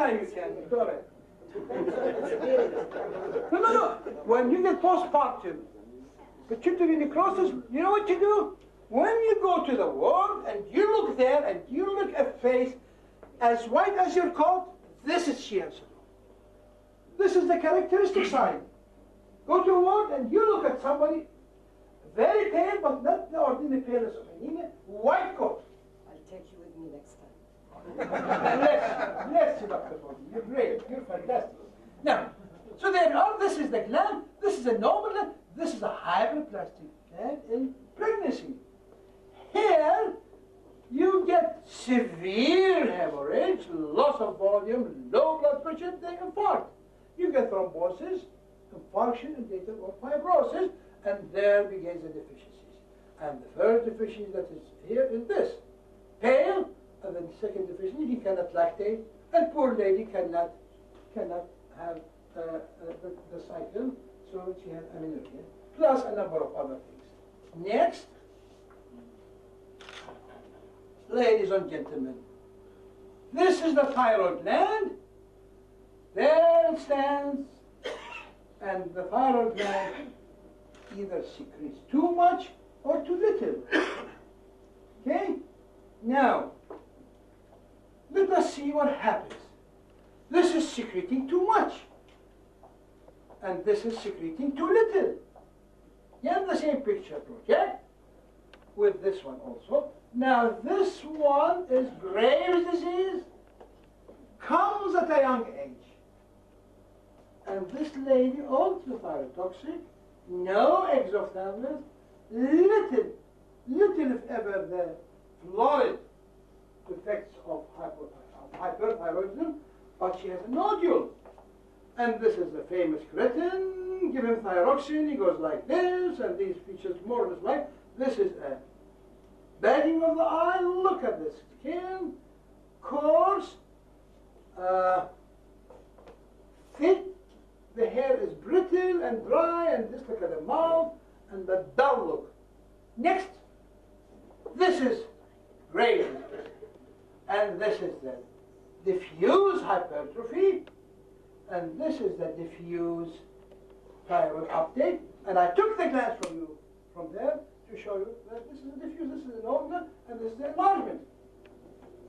Anytime you can, Victoria. No. When you get postpartum, pituitary necrosis, you know what you do? When you go to the ward and you look there and you look at a face as white as your coat, this is Sheehan syndrome. This is the characteristic sign. Go to a ward and you look at somebody very pale, but not the ordinary paleness of anemia, white coat. I'll take you with me next time. Bless you, Dr. Ford. You're great. You're fantastic. Now, so there you are. This is the gland. This is a normal gland. This is a hyperplastic gland in pregnancy. Here, you get severe hemorrhage, loss of volume, low blood pressure, they infarct. You get thrombosis, infarction, and later or fibrosis, and there begins the deficiencies. And the first deficiency that is here is this: pale, and then the second deficiency, he cannot lactate, and poor lady cannot have the cycle, so she has amenorrhea, plus a number of other things. Next, ladies and gentlemen, this is the thyroid gland. There it stands, and the thyroid gland either secretes too much or too little. Okay? Now, let us see what happens. This is secreting too much, and this is secreting too little. You have the same picture, project, with this one also. Now, this one is Graves' disease, comes at a young age. And this lady, also thyrotoxic, no exophthalmos, little if ever the florid effects of hyperthyroidism, but she has a nodule. And this is the famous cretin, give him thyroxine, he goes like this, and these features more or less like, this is a bagging of the eye, look at the skin, coarse, thick, the hair is brittle and dry, and just look at the mouth, and the dull look. Next, this is Graves', and this is the diffuse hypertrophy, and this is the diffuse thyroid uptake. And I took the glass from you, from there, to show you that this is a diffuse, this is an organ, and this is the enlargement.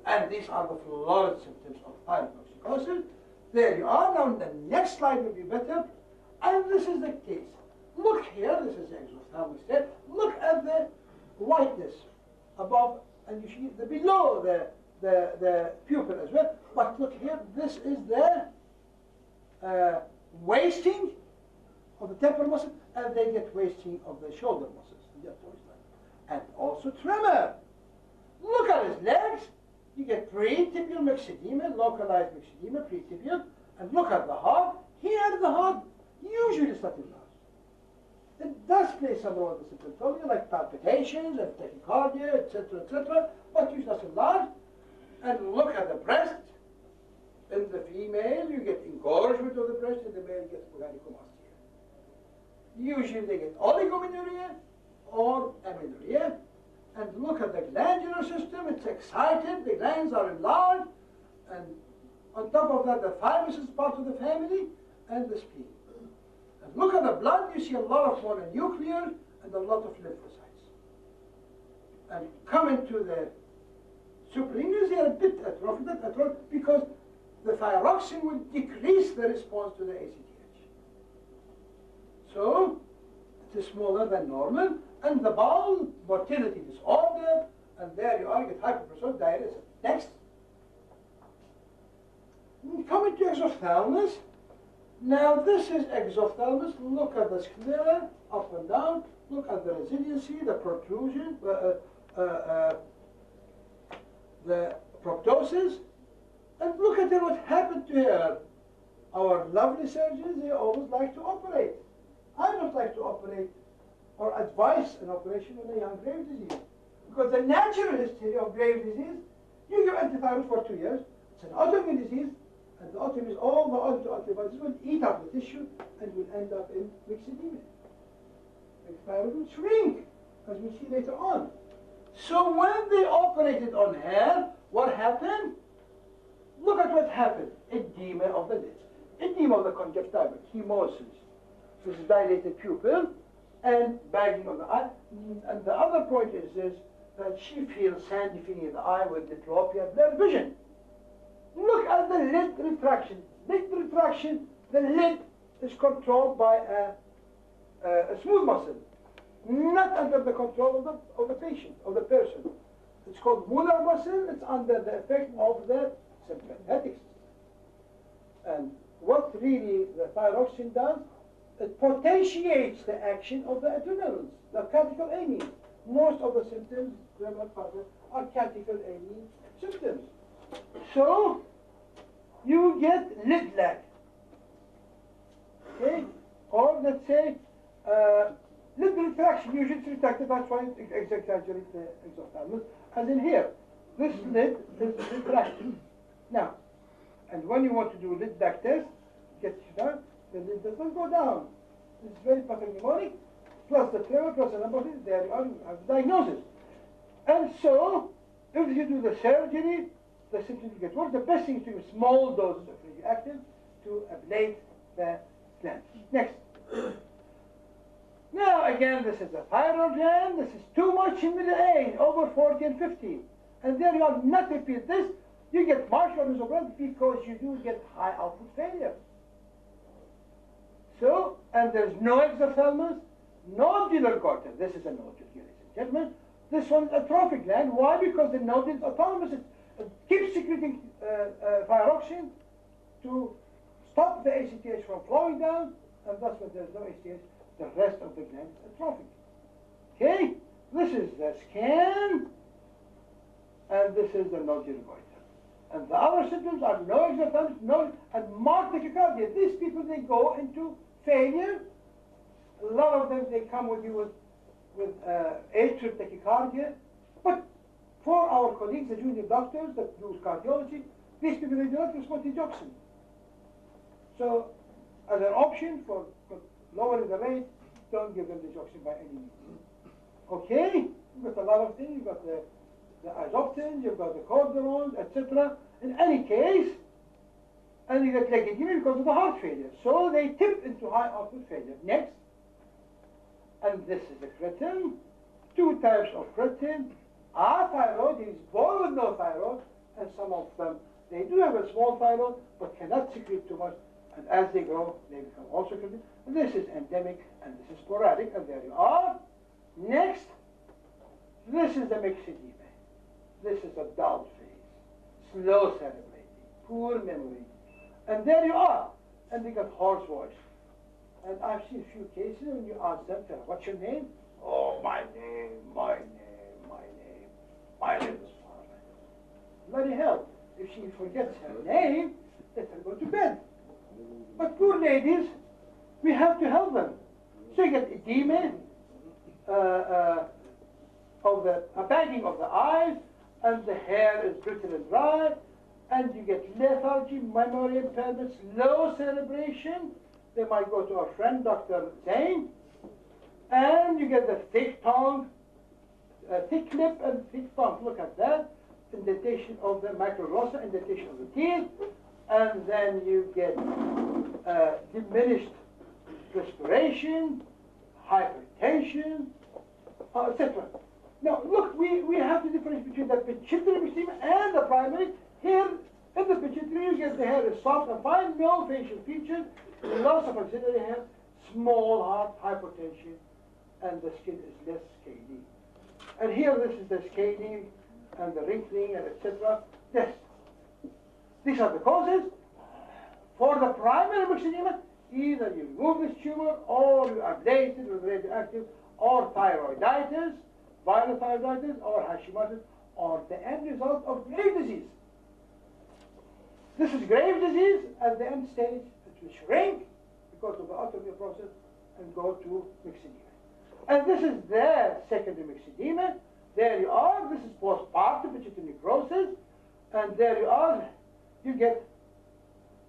And these are the florid symptoms of thyroid toxicosis. There you are. Now the next slide will be better. And this is the case. Look here, this is the exophthalmic state. Look at the whiteness above, and you see the below the pupil as well. But look here, this is the wasting of the temporal muscle, and they get wasting of the shoulder muscles. And also tremor. Look at his legs. You get pre-tibial myxedema, localized myxedema, pre-tibial, and look at the heart. Here the heart usually is not enlarged. It does play some role in the symptomatology, like palpitations and tachycardia, etc., but usually not enlarged. And look at the breast. In the female, you get engorgement of the breast, and the male gets gynecomastia. Usually they get oligomenorrhea or amenorrhea. And look at the glandular system, it's excited, the glands are enlarged, and on top of that, the thymus is part of the family, and the spleen. And look at the blood, you see a lot of mononuclear and a lot of lymphocytes. And coming to the suprarenals, they are a bit atrophied, because the thyroxine will decrease the response to the ACTH. So, it is smaller than normal. And the bowel motility disorder, and there you are, you get hyperpression, diarrhea. Next. Coming to exophthalmos. Now this is exophthalmos. Look at the sclera, up and down. Look at the resiliency, the protrusion, the proptosis. And look at what happened to her. Our lovely surgeons, they always like to operate. I don't like to operate or advise an operation on a young Graves' disease. Because the natural history of Graves' disease, you give antithyroid for 2 years, it's an autoimmune disease, and the autoimmune, all the antibodies will eat up the tissue and will end up in myxedema. The thyroid will shrink, as we'll see later on. So when they operated on her, what happened? look at what happened. Edema of the lids, edema of the conjunctiva, chemosis. This is dilated pupil and bagging of the eye. And the other point is this, that she feels sandy feeling in the eye with diplopia, blurred vision. Look at the lid retraction. Lid retraction, the lid is controlled by a smooth muscle, not under the control of the patient, of the person. It's called molar muscle. It's under the effect of the sympathetic system. And what really the thyroxine does, it potentiates the action of the adrenals, the catecholamine. Most of the symptoms are catecholamine symptoms. So you get lid lag. Okay? Or let's say lid retraction, usually it's retracted, that's why it exaggerates the exophthalmos. As in here, this lid is retracted. Now, and when you want to do lid lag test, get it done, the lid does not go down. It's very pathognomonic, plus the tremor, plus the number of things, there you are, you have the diagnosis. And so, if you do the surgery, the symptoms get worse. The best thing is to use small doses of radioactive to ablate the gland. Next. Now again, this is the thyroid gland. This is too much in middle age, over 40 and 50. And there you are, not repeat this. You get marshals of blood because you do get high output failure. So, and there's no exophthalmos, nodular cortex. This is a nodule here, ladies and gentlemen. This one is atrophic gland. Why? Because the nodule is autonomous. It keeps secreting thyroxine to stop the ACTH from flowing down, and thus when there's no ACTH, the rest of the gland is atrophic. Okay? This is the scan, and this is the nodular goiter. And the other symptoms are no exophthalmos, no, and marked tachycardia. These people, they go into failure. A lot of them, they come with you with atrial tachycardia. But for our colleagues, the junior doctors that do cardiology, these people, they do not respond to digoxin. So, as an option for lowering the rate, don't give them digoxin by any means. Okay? You've got a lot of things. You've got the isoptins, you've got the cordirones, etc. In any case, and you get lechemia because of the heart failure. So they tip into high output failure. Next. And this is the cretin. Two types of cretin. Thyroid is born with no thyroid, and some of them, they do have a small thyroid, but cannot secrete too much. And as they grow, they become also cretin. And this is endemic, and this is sporadic, and there you are. Next. This is the myxedema. This is a dull phase, slow celebrating, poor memory. And there you are. And they got hoarse voice. And I've seen a few cases when you ask them, what's your name? Oh, my name, my name, my name. My name is Farah. Bloody hell. If she forgets her name, let her go to bed. But poor ladies, we have to help them. So you get edema, of the bagging of the eyes, and the hair is brittle and dry, and you get lethargy, memory impairment, slow cerebration. They might go to our friend Dr. Zain, and you get the thick tongue, thick lip and thick tongue. Look at that, indentation of the microglossa, indentation of the teeth, and then you get diminished respiration, hypertension, etc. Now, look, we have to differentiate between the pituitary myxedema and the primary. Here, in the pituitary, you get the hair is soft and fine, no facial features, loss of axillary hair, small heart, hypertension, and the skin is less scaly. And here, this is the scaling and the wrinkling, and etc. Yes. These are the causes. For the primary myxedema, either you remove this tumor, or you ablate it with radioactive, or thyroiditis, viral thyroiditis, or Hashimoto's, or the end result of grave disease. This is grave disease. At the end stage, it will shrink because of the autoimmune process and go to myxedema. And this is the secondary myxedema. There you are. This is postpartum pituitary necrosis. And there you are. You get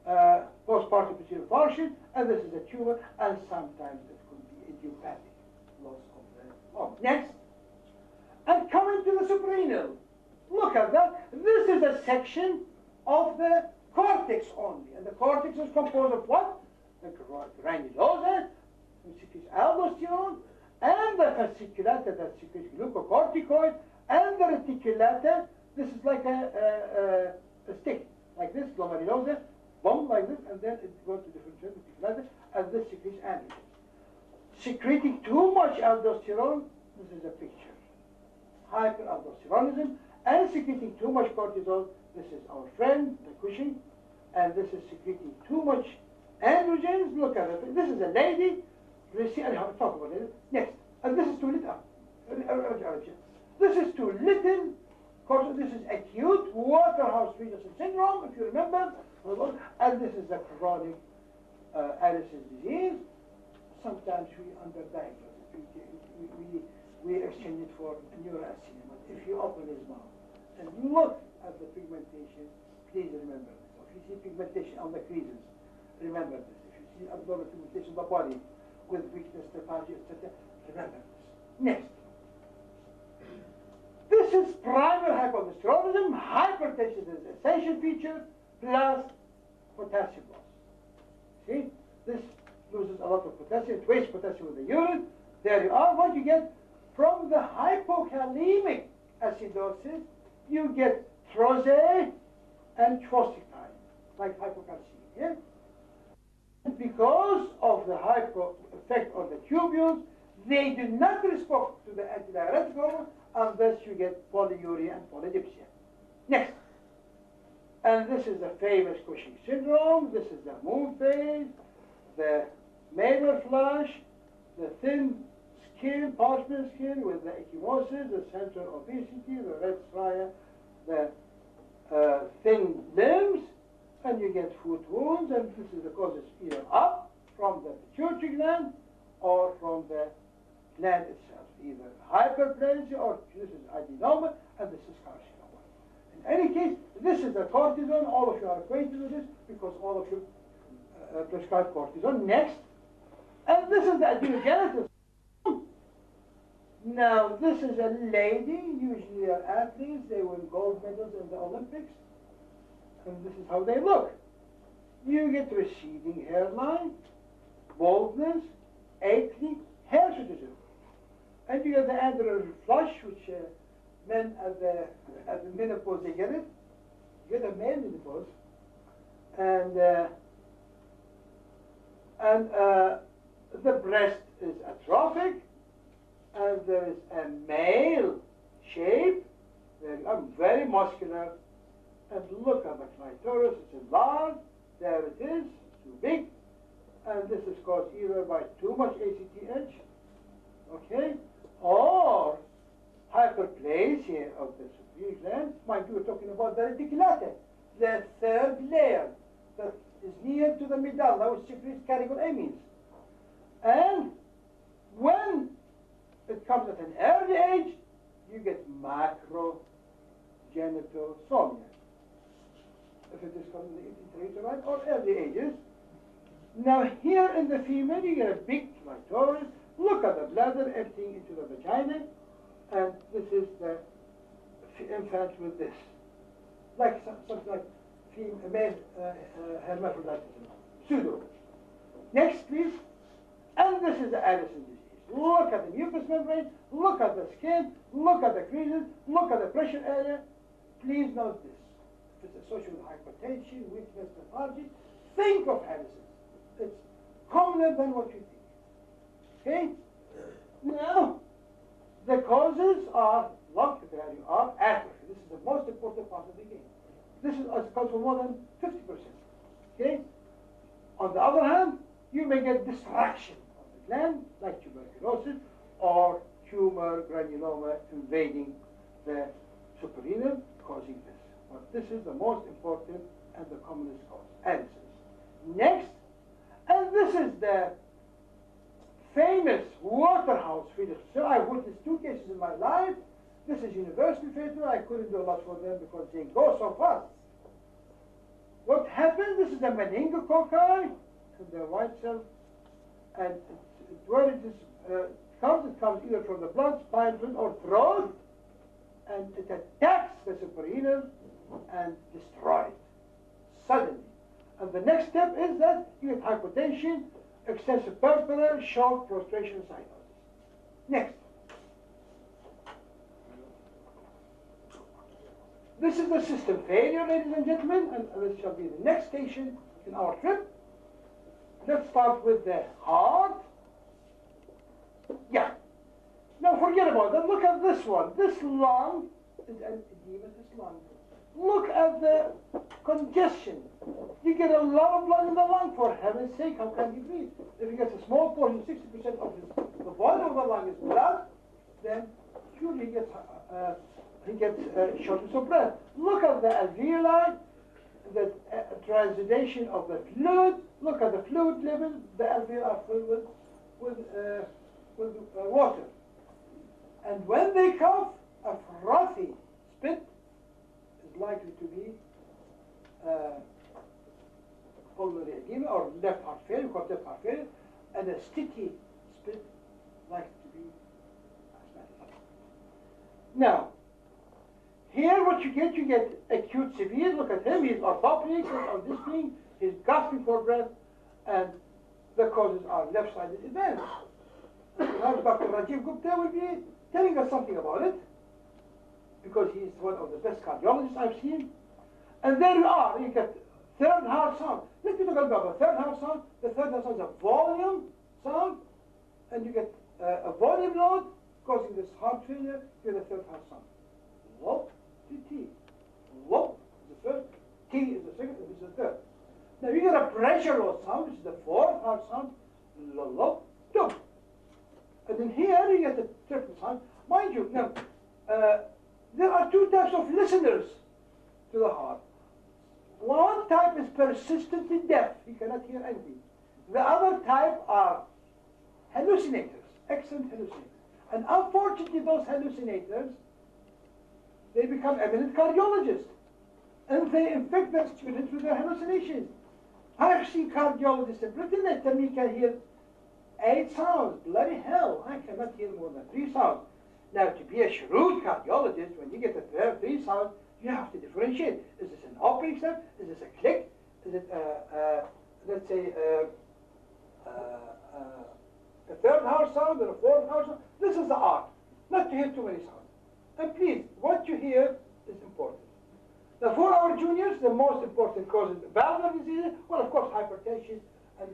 postpartum pituitary function, and this is a tumor, and sometimes it could be idiopathic loss of the organ. Next. And coming to the suprarenal. Look at that. This is a section of the cortex only. And the cortex is composed of what? The granulosa, which secretes aldosterone, and the fasciculata that secretes glucocorticoid, and the reticulata. This is like a stick, like this, glomerulosa, boom, like this, and then it goes to different reticulata, and this secretes androgens. Secreting too much aldosterone, this is a picture. Hyperaldosteronism, and secreting too much cortisol, this is our friend, the Cushing, and this is secreting too much androgens. Look at it. This is a lady. I'll talk about it next. And this is too little. This is too little. Of course, this is acute Waterhouse-Friderichsen syndrome, if you remember. And this is a chronic Addison's disease. Sometimes we underdiagnose it. We exchange it for neurasthenia. If you open his mouth and look at the pigmentation, please remember this. If you see pigmentation on the creases, remember this. If you see abnormal pigmentation on the body with weakness, lethargy, etc., remember this. Next. This is primary hypolhysteronism. Hypertension is an essential feature, plus potassium loss. See? This loses a lot of potassium. It wastes potassium with the urine. There you are. What you get from the hypokalemic acidosis, you get troze and trocytine, like hypocalcemia. Because of the hypo effect on the tubules, they do not respond to the antidiuretic hormone unless you get polyuria and polydipsia. Next. And this is the famous Cushing syndrome. This is the moon phase, the malar flush, the thin skin, parchment skin with the ecchymosis, the central obesity, the red striae, the thin limbs, and you get foot wounds, and this is the causes either up from the pituitary gland or from the gland itself, either hyperplasia or this is adenoma, and this is carcinoma. In any case, this is the cortisone. All of you are acquainted with this because all of you prescribe cortisone. Next. And this is the adenogenesis. Now, this is a lady, usually are athletes, they win gold medals in the Olympics, and this is how they look. You get receding hairline, baldness, acne, hirsutism. And you get the androgen flush, which men at the menopause, they get it. You get a male menopause. And the breast is atrophic, and there is a male shape, very muscular, and look at the clitoris, it's enlarged, there it is, too big, and this is caused either by too much ACTH, okay, or hyperplasia of the superior gland. Mind you, we're talking about the reticulata, the third layer that is near to the medulla, which secretes catecholamines. And when it comes at an early age, you get macrogenitosomia. If it is from the intrauterine or early ages. Now here in the female, you get a big clitoris. Look at the bladder emptying into the vagina, and this is the infant with this, like something like male hermaphroditism, pseudo. Next, please. And this is the Addison disease. Look at the mucous membrane, look at the skin, look at the creases, look at the pressure area. Please note this. If it's associated with hypertension, weakness, lethargy, think of Addison. It's commoner than what you think. Okay? Now, the causes are, look, there you are, atrophy. This is the most important part of the game. This is accounts for more than 50%. Okay? On the other hand, you may get distraction of the gland, like tuberculosis, or tumor granuloma invading the suprarenal, causing this. But this is the most important and the commonest cause, Addison's. Next, and this is the famous Waterhouse-Friderichsen. So I witnessed 2 cases in my life. This is universally fatal. I couldn't do a lot for them because they go so fast. What happened? This is a meningococci in the white cell, and where it comes either from the blood, spinal fluid, or throat, and it attacks the suprarenal and destroys it. suddenly. And the next step is that you get hypotension, excessive peripheral, shock, prostration, cyanosis. Next. This is the system failure, ladies and gentlemen, and this shall be the next station in our trip. Let's start with the heart. Yeah. Now forget about that. Look at this one. This lung is an edematous lung. Look at the congestion. You get a lot of blood in the lung. For heaven's sake, how can he breathe? If he gets a small portion, 60% of the volume of the lung is blood, then surely he gets shortness of breath. Look at the alveoli, the transudation of the fluid. Look at the fluid level. The alveoli are filled with water. And when they cough, a frothy spit is likely to be pulmonary edema or left heart failure, we call it left heart failure, and a sticky spit likely to be asthmatic. Now, here what you get acute severe. Look at him, he's orthopedic on this thing, he's gasping for breath, and the causes are left-sided events. Now Dr. Rajiv Gupta will be telling us something about it, because he's one of the best cardiologists I've seen. And there you are, you get third heart sound. Let me talk about the third heart sound. The third heart sound is a volume sound, and you get a volume load causing this heart failure. You get a third heart sound. Whoop to T. Whoop is the first, T is the second, and this is the third. Now you get a pressure load sound, which is the fourth heart sound. Lop, dum. And then here you get the triple sound. Mind you, now, there are two types of listeners to the heart. One type is persistently deaf, he cannot hear anything. The other type are hallucinators, excellent hallucinators. And unfortunately, those hallucinators, they become eminent cardiologists. And they infect their students with their hallucinations. I've seen cardiologists in Britain that tell me you can hear 8 sounds. Bloody hell, I cannot hear more than 3 sounds. Now, to be a shrewd cardiologist, when you get a 3 sound, you have to differentiate. Is this an opening sound? Is this a click? Is it, let's say, a third heart sound or a fourth heart sound? This is the art, not to hear too many sounds. And please, what you hear is important. Now, for our juniors, the most important cause is valvular disease. Well, of course, hypertension and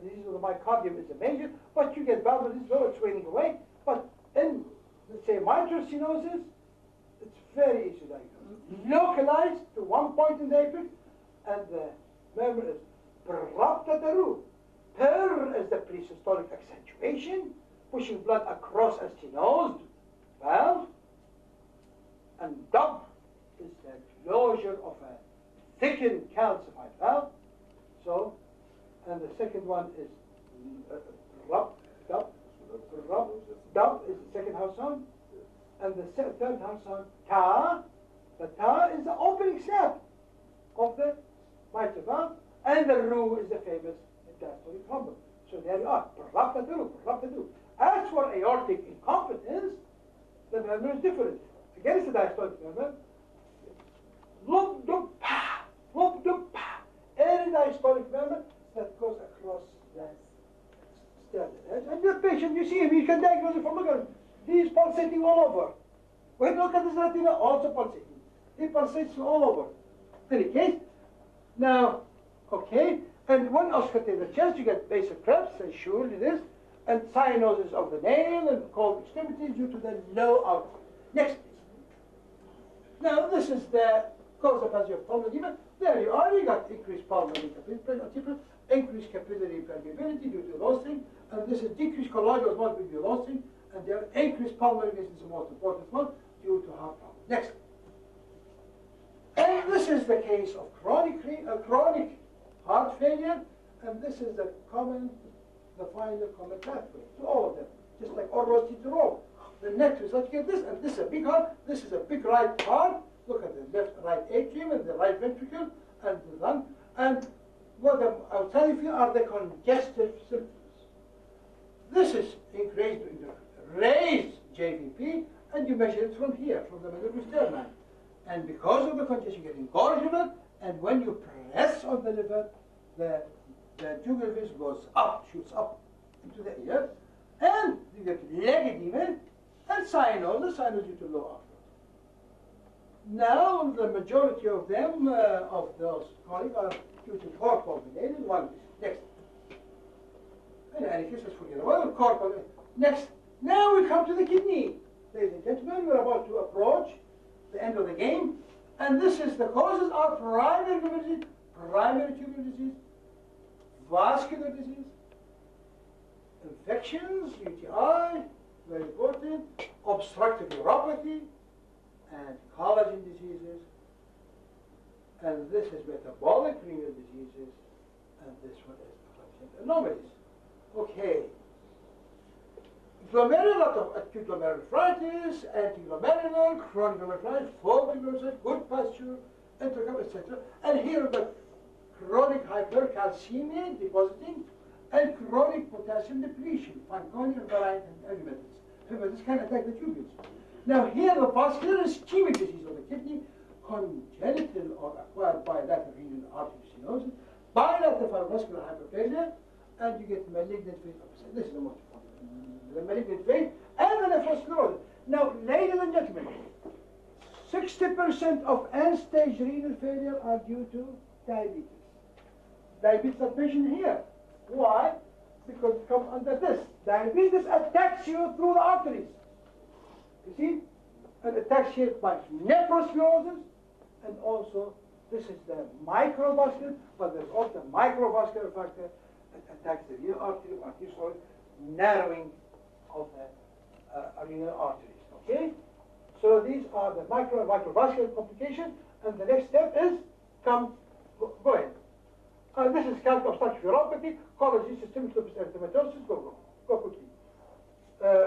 disease of the myocardium is a major, but you get valvular disease, so it's waning away. But in, let's say, mitral stenosis, it's very easy to diagnose. Localized to one point in the apex, and the murmur is praptataru. Per is the presystolic accentuation, pushing blood across a stenosed valve, and dub is the closure of a thickened calcified valve. So, and the second one is dub is the second house sound, and the third house sound, ta. The ta is the opening snap of the mitral valve, and the ru is the famous diastolic rumble. So there you are, praptataru. As for aortic incompetence, the murmur is different. Again, it's a diastolic murmur. Loop, doop, pa, loop, doop, pa. Any diastolic murmur that goes across the sternum edge. And the patient, you see him, you can diagnose it from look at him. He is pulsating all over. When you look at this retina, also pulsating. He pulsates all over. In any case, now, okay, and one else can take the chest, you get vasopreps, and surely this, and cyanosis of the nail and cold extremities due to the low output. Next, please. Now, this is the cause of pulmonary edema. There you are, you got increased pulmonary capillary, increased capillary permeability due to those things, and this is decreased colloidal osmosis due to those things, and there increased pulmonary this is the most important one due to heart problem. Next. And this is the case of chronic heart failure, and this is the final common pathway to all of them, just like orositol. The next is let's get this, and this is a big heart, this is a big right heart. Look at the right atrium and the right ventricle and the lung, and what I'll tell you are the congestive symptoms. This is raised JVP, and you measure it from here, from the medullary sternum. And because of the congestion, you get engorgement And when you press on the liver, the jugular vein goes up, shoots up into the ear, and you get leg edema and cyanosis, cyanosis due to low outflow. Now, the majority of them, of those colic, are due to core-formulated. One next. In any case, let's forget about core-formulated. Next. Now we come to the kidney. Ladies and gentlemen, we're about to approach the end of the game. And this is the causes are primary liver disease, primary tubular disease, vascular disease, infections, UTI, very important, obstructive neuropathy, and collagen diseases. And this is metabolic renal diseases, and this one is affliction anomalies. Okay. Glomerular, lot of acute glomerulonephritis, anti-glomerular, chronic glomerulonephritis, full glomerulonephritis, good pasture, intercom, etc. And here we've got chronic hypercalcemia depositing and chronic potassium depletion, Fanconi, variant, and erythematosus. Erythematosus can attack the tubules. Now here the vascular ischemic disease of the kidney, congenital or acquired bilateral renal artery stenosis, bilateral fibroscular hyperplasia, and you get malignant vein. This is the most important. The malignant vein and the nephrosclerosis. Now, ladies and gentlemen, 60% of end-stage renal failure are due to diabetes. Diabetes is mentioned here. Why? Because it comes under this. Diabetes attacks you through the arteries. You see? And attacks here by nephrosclerosis, and also this is the microvascular, but there's also microvascular factor that attacks the renal artery, arterial narrowing of the renal arteries. Okay? So these are the microvascular complications, and the next step is go ahead. This is calcium obstructive neuropathy, collagen, systemic lupus erythematosus, go quickly.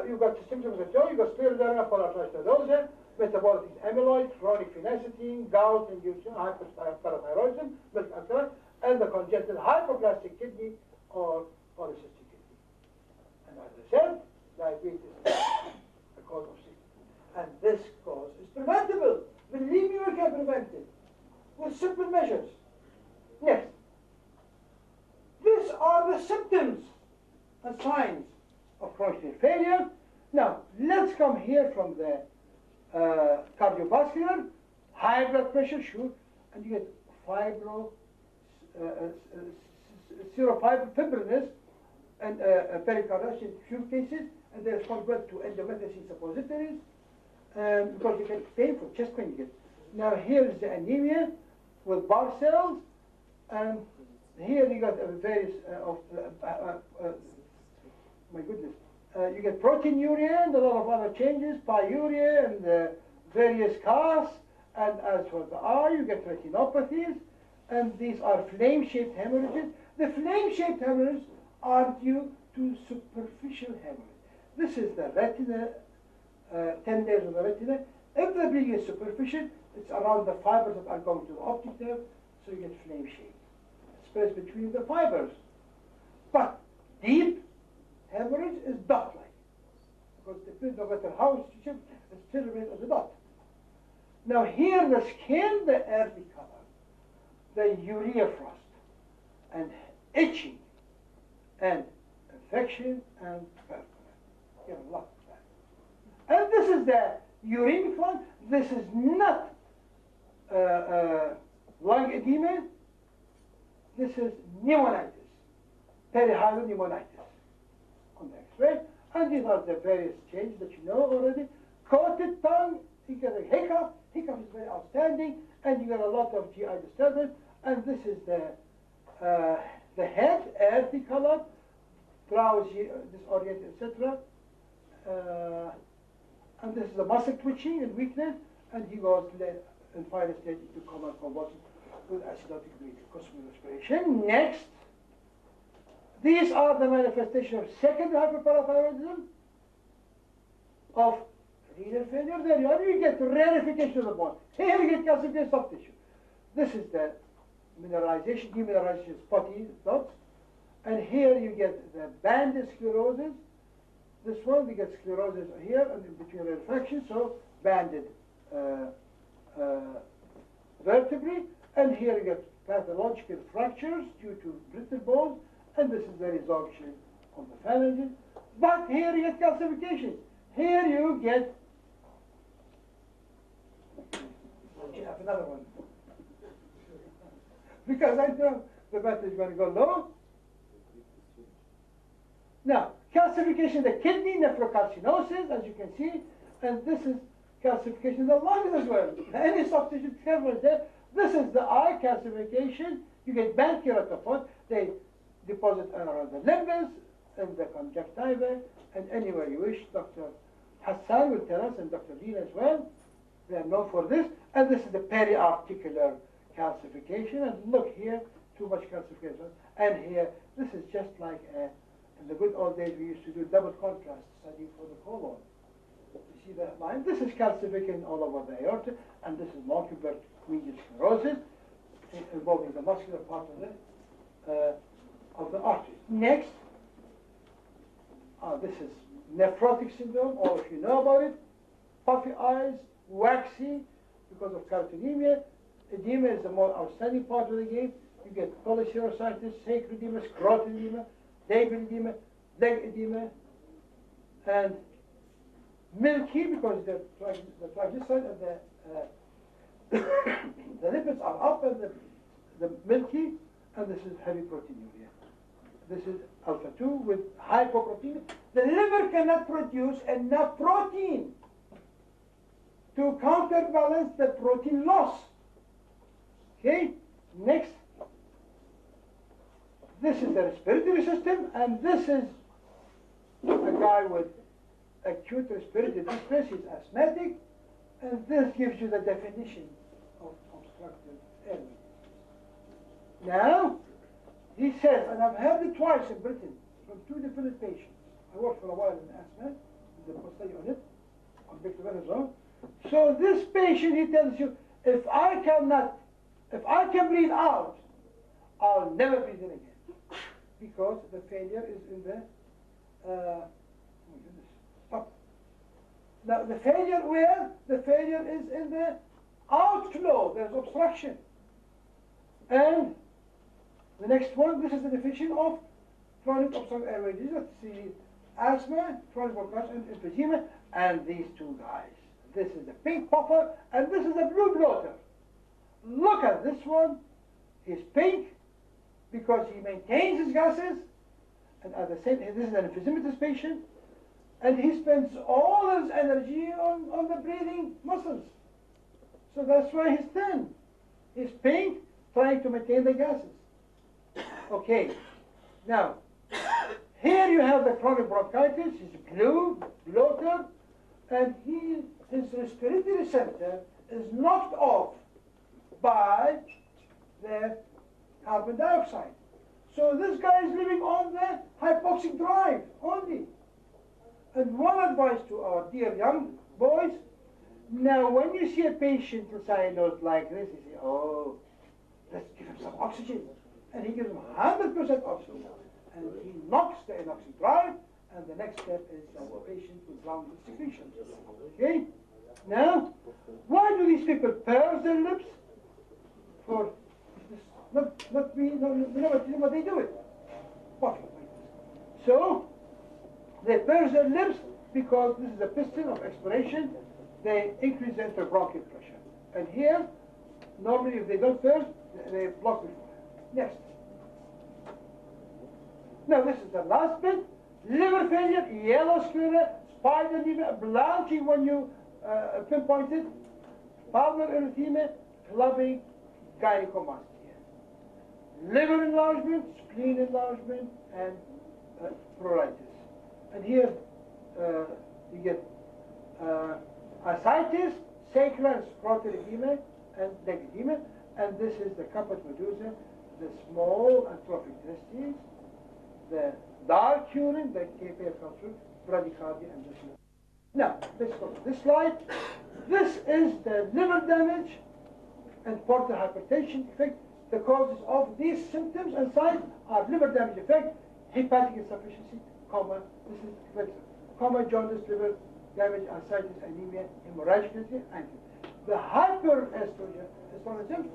You've got systemic lupus erythematosus, you've got scleroderma, polyarthritis nodosa, metabolic is amyloid, chronic phenacetine, gout induced hyperparathyroidism, milk alkaline, and the congenital hypoplastic kidney or polycystic kidney. And as I said, diabetes is the cause of sickness. And this cause is preventable. Believe me, we can prevent it with simple measures. Next. These are the symptoms and signs of chronic kidney failure. Now, let's come here from the cardiovascular, high blood pressure, sure, and you get serofibrinosis and pericarditis in few cases, and they're responsible to endomethacin suppositories, because you get painful chest pain you get. Now here is the anemia with bar cells, and here you got various my goodness, you get proteinuria and a lot of other changes, pyuria and various casts, and as for the eye, you get retinopathies, and these are flame-shaped hemorrhages. The flame-shaped hemorrhages are due to superficial hemorrhage. This is the retina, 10 layers of the retina. If the bleeding is superficial, it's around the fibers that are going to the optic nerve, so you get flame-shaped. It spreads between the fibers. But deep hemorrhage is dot-like, because no matter how it's shaped, it still remains as a dot. Now here the skin, the earthy color, the urea frost, and itching, and infection, and purple. You have a lot of that. And this is the uremic one. This is not lung edema. This is pneumonitis, perihilar pneumonitis on the X-ray. And these are the various changes that you know already. Coated tongue, you get a hiccup. Hiccup is very outstanding, and you get a lot of GI disturbance. And this is the head, earthy color, drowsy, disoriented, etc. And this is the muscle twitching and weakness, and he goes in final stage to common convulsion with acidotic breathing, cosmic respiration. Next, these are the manifestation of secondary hyperparathyroidism, of renal failure. There you are. You get rarefication of the bone. Here you get calcification of soft tissue. This is the mineralization, demineralization, spotty dots. And here you get the banded sclerosis. This one, we get sclerosis here and in between refractions, so banded vertebrae. And here you get pathological fractures due to brittle bones, and this is the resorption of the phalanges. But here you get calcification. Here you get, you have another one. Because I know the battery is going to go low. Now, calcification of the kidney, nephrocalcinosis, as you can see, and this is calcification of the lungs as well. Any soft tissue tubercle there. This is the eye calcification. You get band keratoconus. They deposit around the limbus and the conjunctiva and anywhere you wish. Dr. Hassan will tell us, and Dr. Dean as well. They are known for this. And this is the periarticular calcification. And look here, too much calcification. And here, this is just like in the good old days we used to do double contrast study for the colon. You see that line? This is calcification all over the aorta, and this is multiple medial sclerosis involving the muscular part of the artery. Next, this is nephrotic syndrome, or if you know about it, puffy eyes, waxy because of carotenemia. Edema is the more outstanding part of the game. You get polycerositis, sacral edema, scrotal edema, labral edema, leg edema, and milky because the triglyceride and the lipids are up and the milky, and this is heavy proteinuria. This is alpha 2 with hypoproteinemia. The liver cannot produce enough protein to counterbalance the protein loss. Okay, next. This is the respiratory system, and this is a guy with acute respiratory distress. He's asthmatic, and this gives you the definition of obstructive airway. Now, he says, and I've had it twice in Britain from 2 different patients. I worked for a while in asthma, in the study on it, on dexamethasone. So this patient, he tells you, if I can breathe out, I'll never breathe in again. Because the failure is in the, oh my goodness, stop. Now the failure where? The failure is in the outflow, there's obstruction. And the next one, this is the definition of chronic obstructive airway disease. Let's see, asthma, chronic bronchitis, and emphysema, and these two guys. This is the pink puffer, and this is the blue bloater. Look at this one. He's pink because he maintains his gases, and at the same time, this is an emphysematous patient, and he spends all his energy on the breathing muscles. So that's why he's thin. He's pink, trying to maintain the gases. Okay, now, here you have the chronic bronchitis. He's blue, bloated, and his respiratory center is knocked off by the carbon dioxide. So this guy is living on the hypoxic drive only. And one advice to our dear young boys, now when you see a patient with cyanosis like this, you say, oh, let's give him some oxygen. And he gives him 100% oxygen. And he knocks the anoxic drive, and the next step is that the patient will drown with secretion. Okay? Now, why do these people purse their lips? For not we know what they do it. Puffing like this. So they purse their lips because this is a piston of expiration. They increase the interbronchial pressure. And here, normally if they don't purse, they block before. Next. Now this is the last bit. Liver failure, yellow sclera, spider edema, blanching when you pinpoint it, pulmonary erythema, clubbing, gynecomastia. Liver enlargement, spleen enlargement, and pruritus. And here you get ascites, sacral and scrotal edema, and leg edema. And this is the caput medusa, the small atrophic testes, the dark urine, the KPF comes through, bradycardia, and this. Now, let's go to this slide. This is the liver damage and portal hypertension effect. The causes of these symptoms and signs are liver damage effect, hepatic insufficiency, coma, this is coma, jaundice, liver damage, ascites, anemia, hemorrhagic disease, and the hyperestrogenism